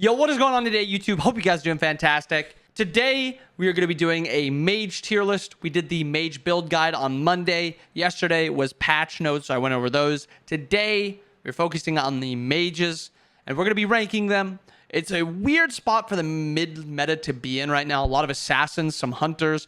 Yo, what is going on today, YouTube? Hope you guys are doing fantastic. Today, we are going to be doing a Mage tier list. We did the Mage build guide on Monday. Yesterday was patch notes, so I went over those. Today, we're focusing on the Mages, and we're going to be ranking them. It's a weird spot for the mid-meta to be in right now. A lot of Assassins, some Hunters,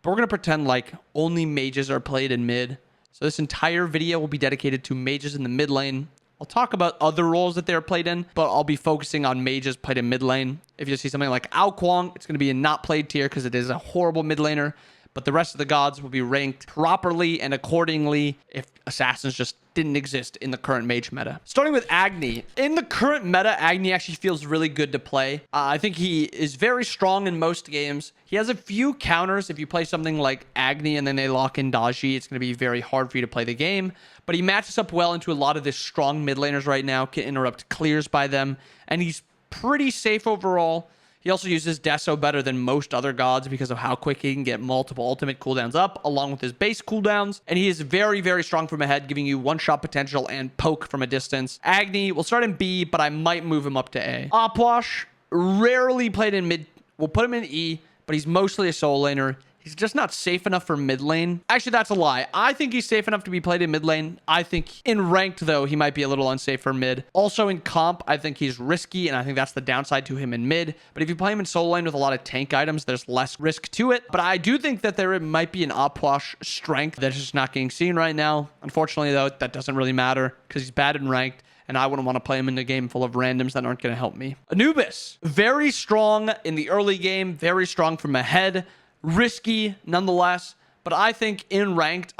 but we're going to pretend like only Mages are played in mid. So this entire video will be dedicated to Mages in the mid lane. I'll talk about other roles that they're played in, but I'll be focusing on Mages played in mid lane. If you see something like Aokwang, it's going to be a not played tier because it is a horrible mid laner. But the rest of the gods will be ranked properly and accordingly if Assassins just didn't exist in the current Mage meta. Starting with Agni. In the current meta, Agni actually feels really good to play. I think he is very strong in most games. He has a few counters. If you play something like Agni and then they lock in Daji, it's going to be very hard for you to play the game. But he matches up well into a lot of the strong mid laners right now, can interrupt clears by them, and he's pretty safe overall. He also uses Deso better than most other gods because of how quick he can get multiple ultimate cooldowns up, along with his base cooldowns. And he is very, very strong from ahead, giving you one-shot potential and poke from a distance. Agni will start in B, but I might move him up to A. Opwash, rarely played in mid. We'll put him in E, but he's mostly a solo laner. He's just not safe enough for mid lane. Actually, that's a lie. I think he's safe enough to be played in mid lane. I think in ranked, though, he might be a little unsafe for mid. Also in comp, I think he's risky, and I think that's the downside to him in mid. But if you play him in solo lane with a lot of tank items, there's less risk to it. But I do think that there might be an Opwash strength that's just not getting seen right now. Unfortunately, though, that doesn't really matter because he's bad in ranked. And I wouldn't want to play him in a game full of randoms that aren't going to help me. Anubis, very strong in the early game, very strong from ahead. Risky nonetheless, but I think in ranked,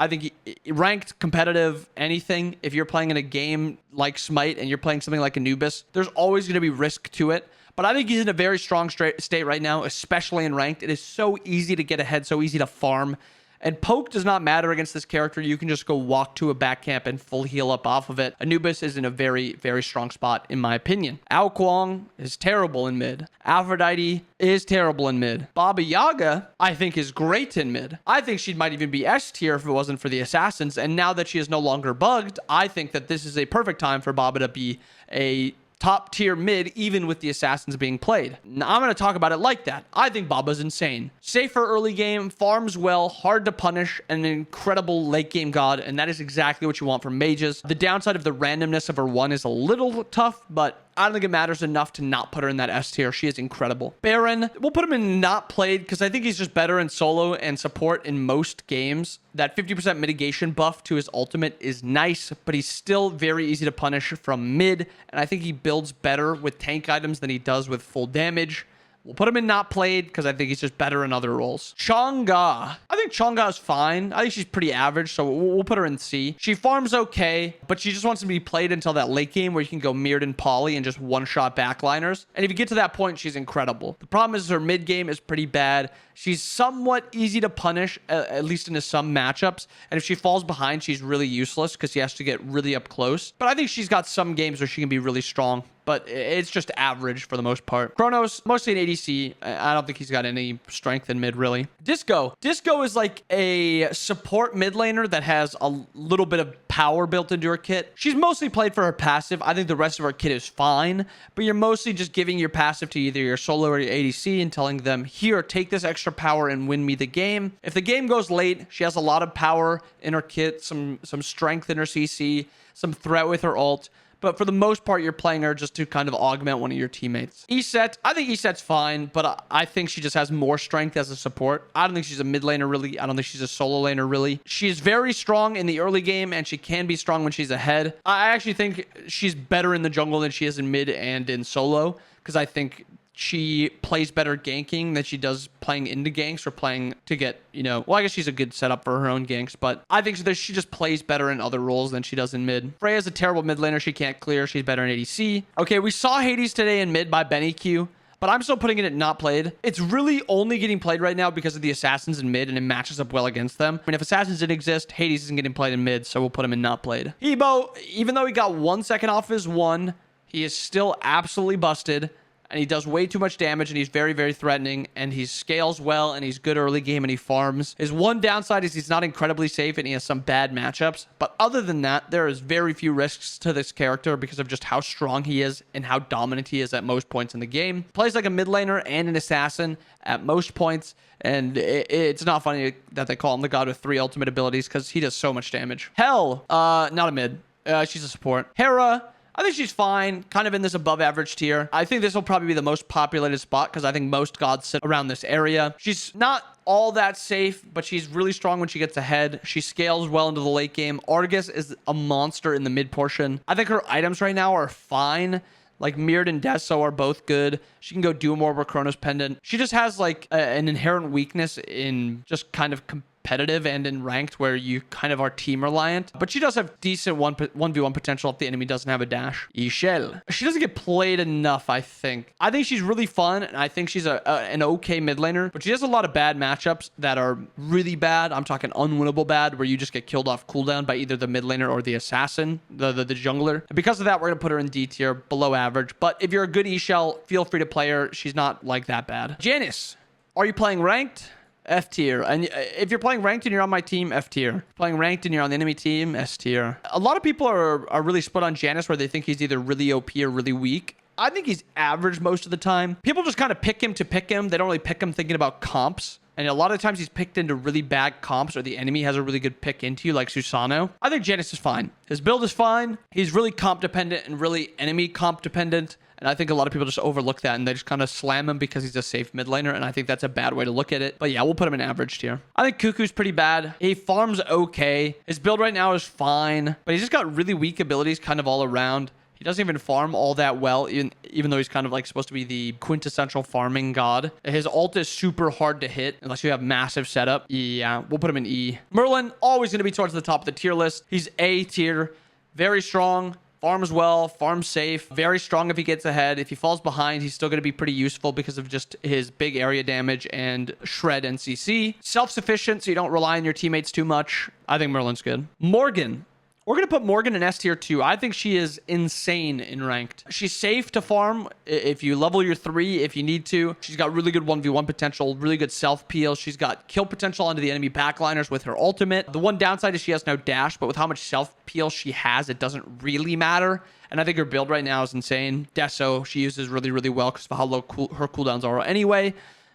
ranked competitive anything, if you're playing in a game like Smite and you're playing something like Anubis, there's always going to be risk to it. But I think he's in a very strong state right now, especially in ranked. It is so easy to get ahead, so easy to farm. And poke does not matter against this character. You can just go walk to a back camp and full heal up off of it. Anubis is in a very, very strong spot, in my opinion. Aokwang is terrible in mid. Aphrodite is terrible in mid. Baba Yaga, I think, is great in mid. I think she might even be S tier if it wasn't for the Assassins. And now that she is no longer bugged, I think that this is a perfect time for Baba to be a top tier mid, even with the Assassins being played. Now, I'm going to talk about it like that. I think Baba's insane. Safer early game, farms well, hard to punish, and an incredible late game god, and that is exactly what you want from Mages. The downside of the randomness of her one is a little tough, but I don't think it matters enough to not put her in that S tier. She is incredible. Baron, we'll put him in not played because I think he's just better in solo and support in most games. That 50% mitigation buff to his ultimate is nice, but he's still very easy to punish from mid, and I think he builds better with tank items than he does with full damage. We'll put him in not played because I think he's just better in other roles. Chang'e. I think Chang'e is fine. I think she's pretty average, so we'll put her in C. She farms okay, but she just wants to be played until that late game where you can go Mirrored and Poly and just one-shot backliners. And if you get to that point, she's incredible. The problem is her mid game is pretty bad. She's somewhat easy to punish, at least into some matchups. And if she falls behind, she's really useless because she has to get really up close. But I think she's got some games where she can be really strong. But it's just average for the most part. Chronos, mostly an ADC. I don't think he's got any strength in mid, really. Disco. Disco is like a support mid laner that has a little bit of power built into her kit. She's mostly played for her passive. I think the rest of her kit is fine, but you're mostly just giving your passive to either your solo or your ADC and telling them, here, take this extra power and win me the game. If the game goes late, she has a lot of power in her kit, some strength in her CC, some threat with her ult. But for the most part, you're playing her just to kind of augment one of your teammates. Eset, I think Eset's fine, but I think she just has more strength as a support. I don't think she's a mid laner, really. I don't think she's a solo laner, really. She's very strong in the early game, and she can be strong when she's ahead. I actually think she's better in the jungle than she is in mid and in solo, because I think she plays better ganking than she does playing into ganks or playing to get, well, I guess she's a good setup for her own ganks, but I think that she just plays better in other roles than she does in mid. Freya's a terrible mid laner. She can't clear. She's better in ADC. Okay, we saw Hades today in mid by BennyQ, but I'm still putting it at not played. It's really only getting played right now because of the Assassins in mid, and it matches up well against them. I mean, if Assassins didn't exist, Hades isn't getting played in mid, so we'll put him in not played. Ebo, even though he got 1 second off his one, he is still absolutely busted. and he does way too much damage, and he's very, very threatening, and he scales well, and he's good early game, and he farms. His one downside is he's not incredibly safe, and he has some bad matchups. But other than that, there is very few risks to this character because of just how strong he is and how dominant he is at most points in the game. Plays like a mid laner and an assassin at most points, and it's not funny that they call him the god with 3 ultimate abilities because he does so much damage. Hell, not a mid. She's a support. Hera, I think she's fine, kind of in this above average tier. I think this will probably be the most populated spot because I think most gods sit around this area. She's not all that safe, but she's really strong when she gets ahead. She scales well into the late game. Argus is a monster in the mid portion. I think her items right now are fine. Like Mirrored and Deso are both good. She can go do more with Chronos Pendant. She just has like an inherent weakness in just kind of competitive and in ranked where you kind of are team reliant. But she does have decent 1v1 potential if the enemy doesn't have a dash. Ishel. She doesn't get played enough, I think. I think she's really fun, and I think she's an okay mid laner, but she has a lot of bad matchups that are really bad. I'm talking unwinnable bad, where you just get killed off cooldown by either the mid laner or the assassin, the jungler. And because of that, we're going to put her in D tier, below average. But if you're a good Ishel, feel free to play her. She's not like that bad. Janice. Are you playing ranked? F tier. And if you're playing ranked and you're on my team, F tier. Playing ranked and you're on the enemy team, S tier. A lot of people are really split on Janus where they think he's either really OP or really weak. I think he's average most of the time. People just kind of pick him to pick him. They don't really pick him thinking about comps. And a lot of times he's picked into really bad comps or the enemy has a really good pick into you, like Susano. I think Janus is fine. His build is fine. He's really comp dependent and really enemy comp dependent. And I think a lot of people just overlook that and they just kind of slam him because he's a safe mid laner. And I think that's a bad way to look at it. But yeah, we'll put him in average tier. I think Cuckoo's pretty bad. He farms okay. His build right now is fine, but he's just got really weak abilities kind of all around. He doesn't even farm all that well, even though he's kind of like supposed to be the quintessential farming god. His ult is super hard to hit unless you have massive setup. Yeah, we'll put him in E. Merlin, always going to be towards the top of the tier list. He's A tier, very strong. Farms well, farms safe, very strong if he gets ahead. If he falls behind, he's still going to be pretty useful because of just his big area damage and shred NCC. Self-sufficient, so you don't rely on your teammates too much. I think Merlin's good. Morgan. We're going to put Morgan in S tier too. I think she is insane in ranked. She's safe to farm if you level your 3 if you need to. She's got really good 1v1 potential, really good self-peel. She's got kill potential onto the enemy backliners with her ultimate. The one downside is she has no dash, but with how much self-peel she has, it doesn't really matter. And I think her build right now is insane. Deso, she uses really, really well because of how low her cooldowns are anyway.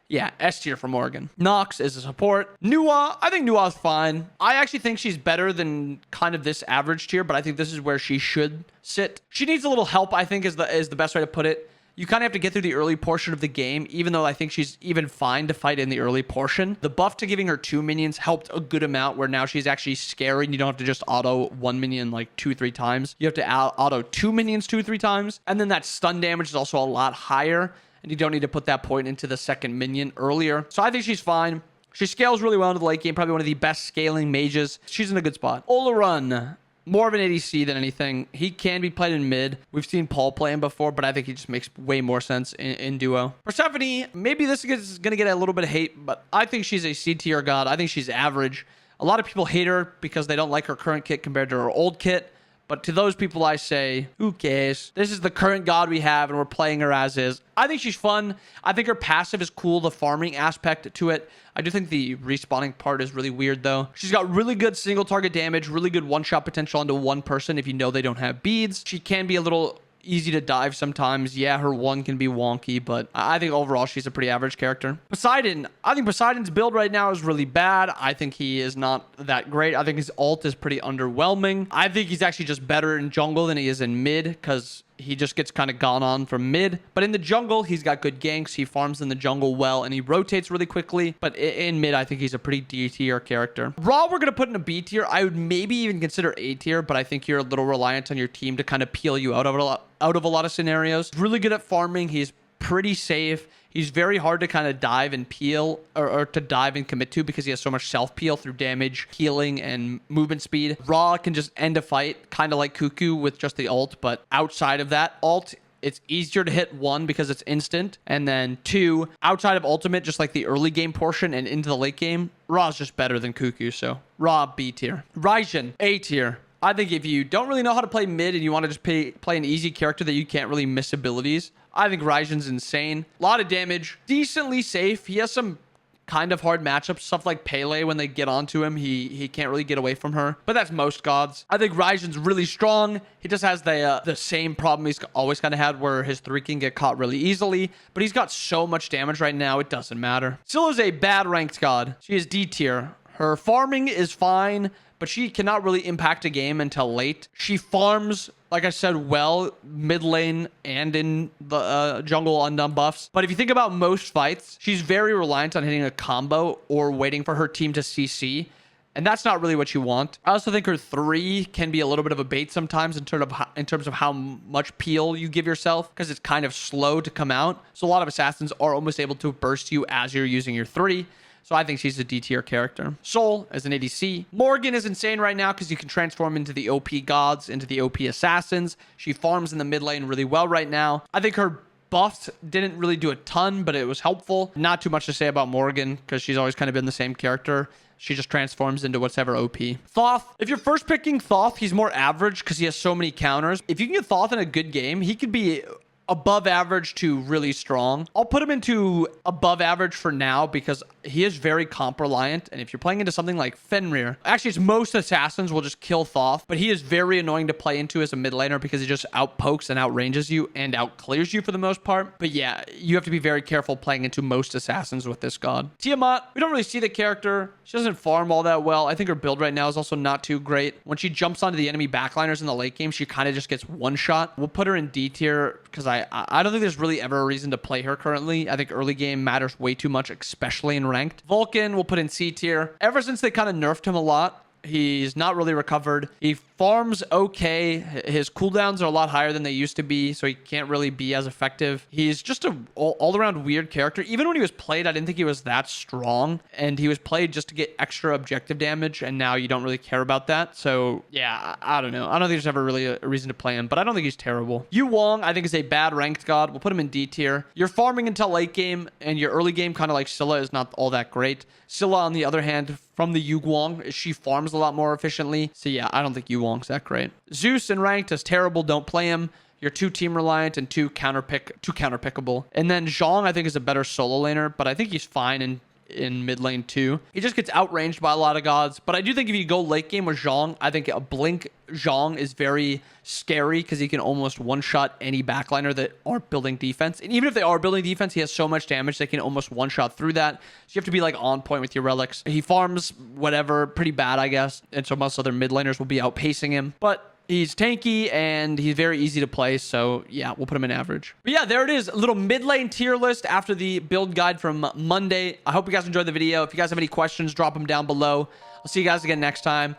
Yeah, S tier for Morgan. Nox is a support. Nua, I think Nua's fine. I actually think she's better than kind of this average tier, but I think this is where she should sit. She needs a little help, I think is the best way to put it. You kind of have to get through the early portion of the game, even though I think she's even fine to fight in the early portion. The buff to giving her 2 minions helped a good amount, where now she's actually scary and you don't have to just auto 1 minion like 2-3 times. You have to auto 2 minions 2-3 times. And then that stun damage is also a lot higher. And you don't need to put that point into the second minion earlier. So I think she's fine. She scales really well into the late game. Probably one of the best scaling mages. She's in a good spot. Olarun. More of an ADC than anything. He can be played in mid. We've seen Paul play him before, but I think he just makes way more sense in duo. Persephone. Maybe this is going to get a little bit of hate, but I think she's a C tier god. I think she's average. A lot of people hate her because they don't like her current kit compared to her old kit. But to those people, I say, who cares? This is the current god we have, and we're playing her as is. I think she's fun. I think her passive is cool, the farming aspect to it. I do think the respawning part is really weird, though. She's got really good single target damage, really good one-shot potential onto one person if you know they don't have beads. She can be a little easy to dive sometimes. Yeah, her one can be wonky, but I think overall she's a pretty average character. Poseidon. I think Poseidon's build right now is really bad. I think he is not that great. I think his ult is pretty underwhelming. I think he's actually just better in jungle than he is in mid because he just gets kind of gone on from mid. But in the jungle, he's got good ganks. He farms in the jungle well, and he rotates really quickly. But in mid, I think he's a pretty D tier character. Raw, we're going to put in a B tier. I would maybe even consider A tier, but I think you're a little reliant on your team to kind of peel you out of a lot of scenarios. Really good at farming. He's pretty safe. He's very hard to kind of dive and peel or to dive and commit to because he has so much self-peel through damage, healing, and movement speed. Raw can just end a fight, kind of like Cuckoo with just the ult, but outside of that ult, it's easier to hit 1 because it's instant. And then 2, outside of ultimate, just like the early game portion and into the late game, Raw's just better than Cuckoo. So Raw, B tier. Raijin, A tier. I think if you don't really know how to play mid and you want to just play an easy character that you can't really miss abilities, I think Raijin's insane. A lot of damage, decently safe. He has some kind of hard matchups, stuff like Pele. When they get onto him, he can't really get away from her, but that's most gods. I think Raijin's really strong. He just has the same problem he's always kind of had, where his 3 can get caught really easily, but he's got so much damage right now, it doesn't matter. Scylla's a bad ranked god. She is D tier. Her farming is fine, but she cannot really impact a game until late. She farms, like I said, well, mid lane and in the jungle on dumb buffs. But if you think about most fights, she's very reliant on hitting a combo or waiting for her team to CC. And that's not really what you want. I also think her 3 can be a little bit of a bait sometimes in terms of how much peel you give yourself, because it's kind of slow to come out. So a lot of assassins are almost able to burst you as you're using your 3. So I think she's a D tier character. Sol as an ADC. Morgan is insane right now because you can transform into the OP gods, into the OP assassins. She farms in the mid lane really well right now. I think her buffs didn't really do a ton, but it was helpful. Not too much to say about Morgan because she's always kind of been the same character. She just transforms into whatever OP. Thoth. If you're first picking Thoth, he's more average because he has so many counters. If you can get Thoth in a good game, he could be above average to really strong. I'll put him into above average for now because he is very comp reliant. And if you're playing into something like Fenrir, actually it's most assassins will just kill Thoth, but he is very annoying to play into as a mid laner because he just outpokes and outranges you and outclears you for the most part. But yeah, you have to be very careful playing into most assassins with this god. Tiamat, we don't really see the character. She doesn't farm all that well. I think her build right now is also not too great. When she jumps onto the enemy backliners in the late game, she kind of just gets one shot. We'll put her in D tier because I don't think there's really ever a reason to play her currently. I think early game matters way too much, especially in ranked. Vulcan we'll put in C tier. Ever since they kind of nerfed him a lot, he's not really recovered. He farms okay. His cooldowns are a lot higher than they used to be, so he can't really be as effective. He's just a all-around weird character. Even when he was played, I didn't think he was that strong, and he was played just to get extra objective damage, and now you don't really care about that. So yeah, I don't know. I don't think there's ever really a reason to play him, but I don't think he's terrible. Yu Wong, I think, is a bad ranked god. We'll put him in D tier. You're farming until late game, and your early game, kind of like Scylla, is not all that great. Scylla, on the other hand, from the Yu Wong, she farms a lot more efficiently. So yeah, I don't think Yu Wong's that great. Zeus in ranked is terrible. Don't play him. You're too team reliant and too counterpickable. And then Zhong, I think, is a better solo laner, but I think he's fine in mid lane too. He just gets outranged by a lot of gods. But I do think if you go late game with Zhong, I think a blink Zhong is very scary because he can almost one-shot any backliner that aren't building defense. And even if they are building defense, he has so much damage they can almost one-shot through that. So you have to be like on point with your relics. He farms whatever, pretty bad, I guess. And so most other mid laners will be outpacing him. But he's tanky and he's very easy to play. So yeah, we'll put him in average. But yeah, there it is. A little mid lane tier list after the build guide from Monday. I hope you guys enjoyed the video. If you guys have any questions, drop them down below. I'll see you guys again next time.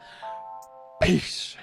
Peace.